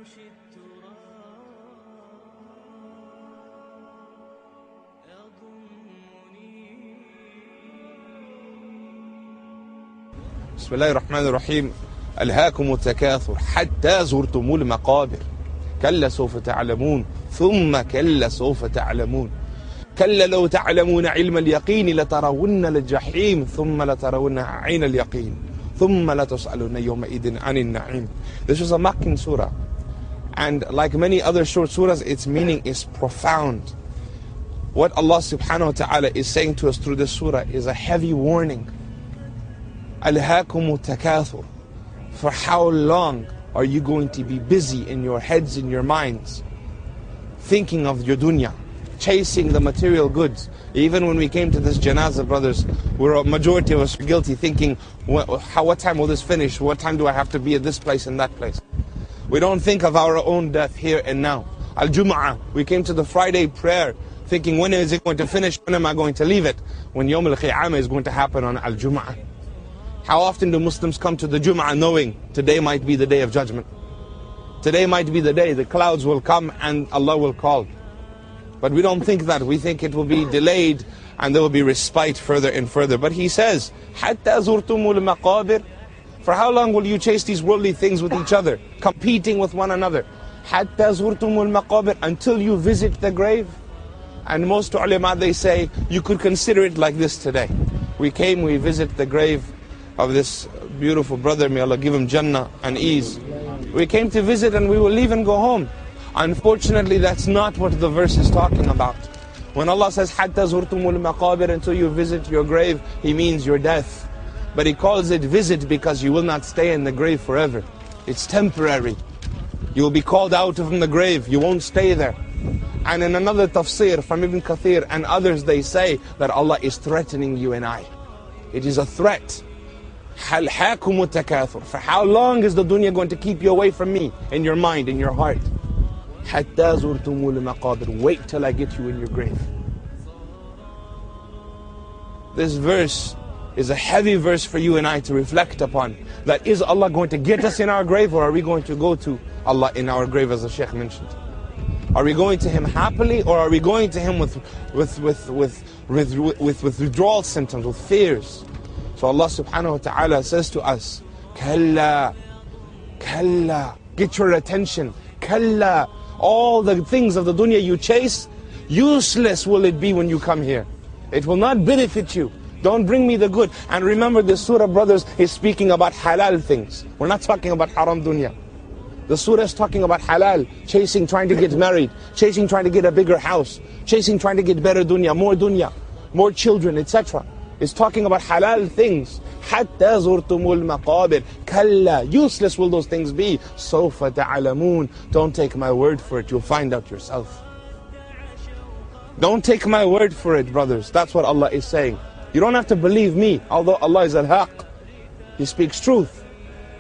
بسم الله الرحمن الرحيم. ألهاكم التكاثر حتى زرتم المقابر كلا سوف تعلمون ثم كلا سوف تعلمون كلا لو تعلمون علم اليقين لترون الجحيم ثم لترونها عين اليقين ثم لتسألون يومئذ عن النعيم. This is a Makkan surah, and like many other short surahs, its meaning is profound. What Allah subhanahu wa ta'ala is saying to us through this surah is a heavy warning. Alhaakum takathur. For how long are you going to be busy in your heads, in your minds, thinking of your dunya, chasing the material goods? Even when we came to this janazah, brothers, a majority of us were guilty, thinking, what time will this finish? What time do I have to be at this place and that place? We don't think of our own death here and now. Al-Jum'ah, we came to the Friday prayer, thinking, when is it going to finish? When am I going to leave it? When Yawm al-Qiyamah is going to happen on Al-Jum'ah. How often do Muslims come to the Jum'ah knowing today might be the day of judgment? Today might be the day the clouds will come and Allah will call. But we don't think that. We think it will be delayed and there will be respite further and further. But He says, حَتَّى زُرْتُمُ الْمَقَابِرِ. For how long will you chase these worldly things with each other, competing with one another? حَتَّى زُرْتُمُ الْمَقَابِرِ. Until you visit the grave. And most ulama, they say, you could consider it like this today. We visit the grave of this beautiful brother, may Allah give him Jannah and ease. We came to visit and we will leave and go home. Unfortunately, that's not what the verse is talking about. When Allah says, حَتَّى زُرْتُمُ الْمَقَابِرِ, until you visit your grave, He means your death. But He calls it visit because you will not stay in the grave forever. It's temporary. You will be called out from the grave, you won't stay there. And in another tafsir from Ibn Kathir and others, they say that Allah is threatening you and I. It is a threat. أَلْهَاكُمُ التَّكَاثُرِ. For how long is the dunya going to keep you away from me, in your mind, in your heart? حَتَّى زُرْتُمُ الْمَقَابِرِ. Wait till I get you in your grave. This verse is a heavy verse for you and I to reflect upon. That is Allah going to get us in our grave, or are we going to go to Allah in our grave, as the Shaykh mentioned? Are we going to Him happily, or are we going to Him with withdrawal symptoms, with fears? So Allah subhanahu wa ta'ala says to us, Kalla, Kalla, get your attention. Kalla, all the things of the dunya you chase, useless will it be when you come here. It will not benefit you. Don't bring me the good. And remember, this surah, brothers, is speaking about halal things. We're not talking about haram dunya. The surah is talking about halal, chasing, trying to get married, chasing, trying to get a bigger house, chasing, trying to get better dunya, more children, etc. It's talking about halal things. حَتَّى زُرْتُمُ الْمَقَابِرِ. Kalla, useless will those things be. سَوْفَ تَعْلَمُونَ. Don't take my word for it, you'll find out yourself. Don't take my word for it, brothers. That's what Allah is saying. You don't have to believe me, although Allah is al-haq. He speaks truth.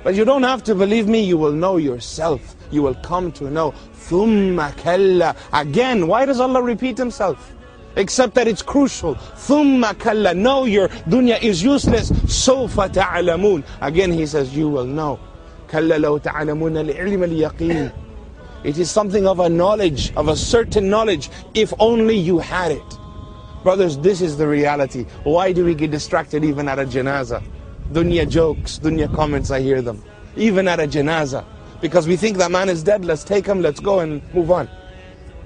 But you don't have to believe me, you will know yourself. You will come to know. ثُمَّ كَلَّا. Again, why does Allah repeat Himself? Except that it's crucial. ثُمَّ كَلَّا. No, your dunya is useless. سَوْفَ تَعْلَمُونَ. Again He says, you will know. كَلَّا لَوْ تَعْلَمُونَ الْعِلْمَ الْيَقِينَ. It is something of a knowledge, of a certain knowledge, if only you had it. Brothers, this is the reality. Why do we get distracted even at a janazah? Dunya jokes, dunya comments, I hear them. Even at a janazah. Because we think that man is dead, let's take him, let's go and move on.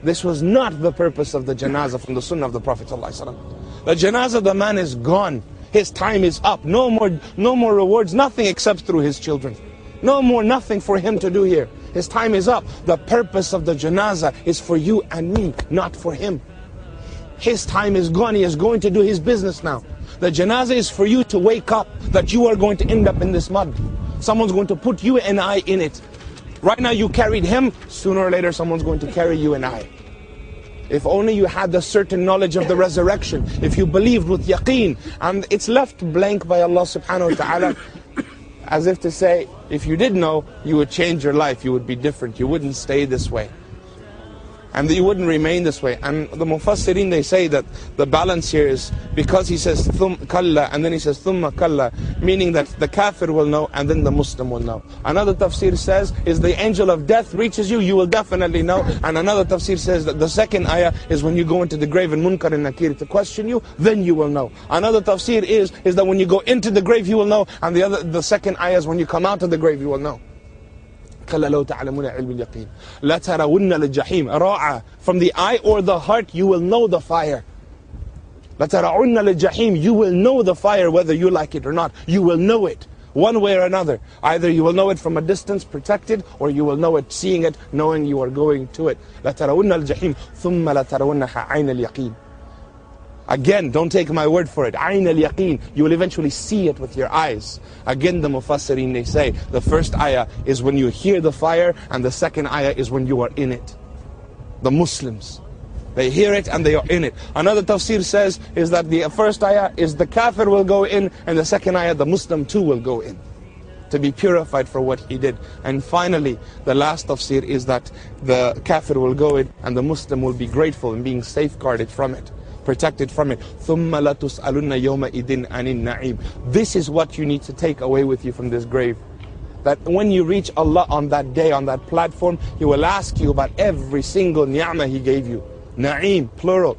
This was not the purpose of the janazah from the sunnah of the Prophet ﷺ. The janazah, the man is gone. His time is up. No more rewards, nothing except through his children. No more, nothing for him to do here. His time is up. The purpose of the janazah is for you and me, not for him. His time is gone. He is going to do his business now. The janazah is for you to wake up that you are going to end up in this mud. Someone's going to put you and I in it. Right now you carried him, sooner or later someone's going to carry you and I. If only you had the certain knowledge of the resurrection, if you believed with yaqeen, and it's left blank by Allah subhanahu wa ta'ala, as if to say, if you did know, you would change your life, you would be different, you wouldn't stay this way. And you wouldn't remain this way. And the Mufassirin, they say that the balance here is because he says kalla and then he says thumma kalla, meaning that the kafir will know and then the Muslim will know. Another tafsir says is the angel of death reaches you, you will definitely know. And another tafsir says that the second ayah is when you go into the grave and Munkar and Nakir to question you, then you will know. Another tafsir is that when you go into the grave you will know, and the second ayah is when you come out of the grave you will know. كلا لو تعلمون علم اليقين لترون الجحيم راعة, from the eye or the heart you will know the fire. لترون الجحيم, you will know the fire whether you like it or not. You will know it one way or another. Either you will know it from a distance protected, or you will know it seeing it, knowing you are going to it. لترون الجحيم ثم لترونها عين اليقين. Again, don't take my word for it. Ayn al-yaqeen, you will eventually see it with your eyes. Again, the Mufassirin, they say, the first ayah is when you hear the fire, and the second ayah is when you are in it. The Muslims, they hear it and they are in it. Another tafsir says, is that the first ayah is the kafir will go in, and the second ayah, the Muslim too will go in, to be purified for what he did. And finally, the last tafsir is that the kafir will go in, and the Muslim will be grateful and being safeguarded from it, protected from it. ثُمَّ لَتُسْأَلُنَّ يَوْمَئِذٍ عَنِ النَّعِيمِ. This is what you need to take away with you from this grave. That when you reach Allah on that day, on that platform, He will ask you about every single ni'mah He gave you. Na'im, plural.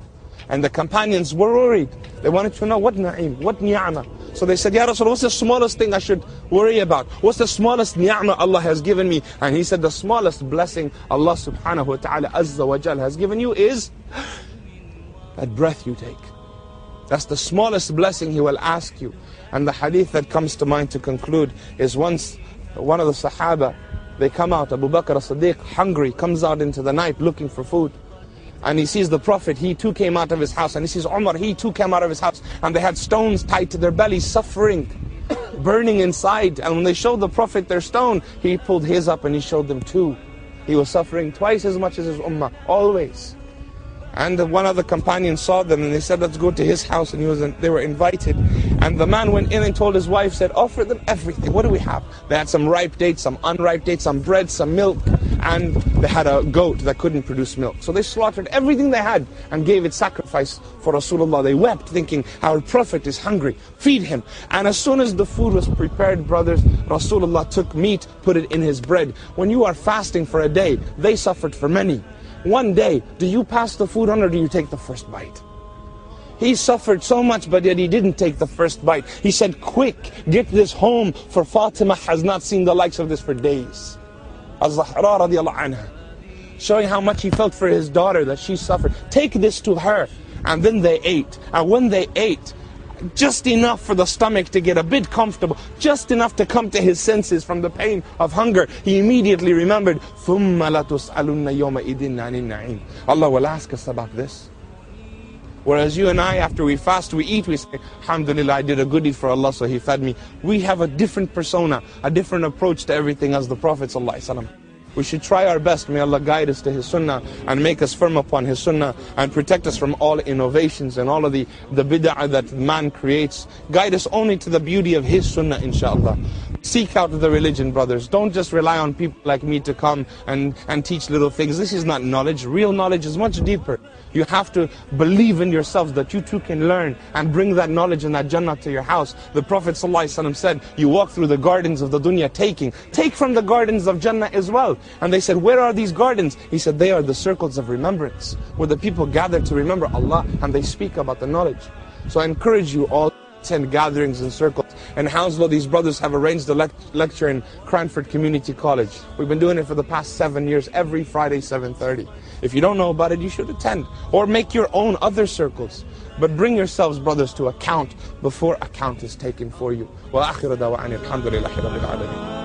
And the companions were worried. They wanted to know what na'im, what ni'mah. So they said, Ya Rasul, what's the smallest thing I should worry about? What's the smallest ni'mah Allah has given me? And he said, the smallest blessing Allah subhanahu wa ta'ala azza wa jal has given you is that breath you take. That's the smallest blessing He will ask you. And the hadith that comes to mind to conclude is once one of the Sahaba, they come out, Abu Bakr as-Siddiq, hungry, comes out into the night looking for food. And he sees the Prophet, he too came out of his house. And he sees Umar, he too came out of his house. And they had stones tied to their bellies, suffering, burning inside. And when they showed the Prophet their stone, he pulled his up and he showed them too. He was suffering twice as much as his ummah, always. And one of the companions saw them and they said, let's go to his house, and they were invited. And the man went in and told his wife, said, offer them everything. What do we have? They had some ripe dates, some unripe dates, some bread, some milk, and they had a goat that couldn't produce milk. So they slaughtered everything they had and gave it sacrifice for Rasulullah. They wept thinking, our Prophet is hungry, feed him. And as soon as the food was prepared, brothers, Rasulullah took meat, put it in his bread. When you are fasting for a day, they suffered for many. One day, do you pass the food on or do you take the first bite? He suffered so much, but yet he didn't take the first bite. He said, quick, get this home, for Fatima has not seen the likes of this for days. Az-Zahra radiallahu anha, showing how much he felt for his daughter, that she suffered. Take this to her. And then they ate. And when they ate, just enough for the stomach to get a bit comfortable, just enough to come to his senses from the pain of hunger, he immediately remembered, ثُمَّ لَتُسْأَلُنَّ يَوْمَئِذٍ عَنِ النَّعِيمِ. Allah will ask us about this. Whereas you and I, after we fast, we eat, we say, Alhamdulillah, I did a good deed for Allah, so He fed me. We have a different persona, a different approach to everything as the Prophet ﷺ. We should try our best. May Allah guide us to His sunnah and make us firm upon His sunnah and protect us from all innovations and all of the bid'ah that man creates. Guide us only to the beauty of His sunnah, inshaAllah. Seek out the religion, brothers. Don't just rely on people like me to come and teach little things. This is not knowledge. Real knowledge is much deeper. You have to believe in yourselves that you too can learn and bring that knowledge and that Jannah to your house. The Prophet ﷺ said, you walk through the gardens of the dunya taking. Take from the gardens of Jannah as well. And they said, where are these gardens? He said, they are the circles of remembrance, where the people gather to remember Allah and they speak about the knowledge. So I encourage you all to attend gatherings and circles. In Hounslow, these brothers have arranged a lecture in Cranford Community College. We've been doing it for the past 7 years, every Friday, 7:30. If you don't know about it, you should attend. Or make your own other circles. But bring yourselves, brothers, to account before account is taken for you. وَآخِرُ دَوَعَنِ الْحَمْدُ لِلَّهِ رَبِّ الْعَالَمِينَ.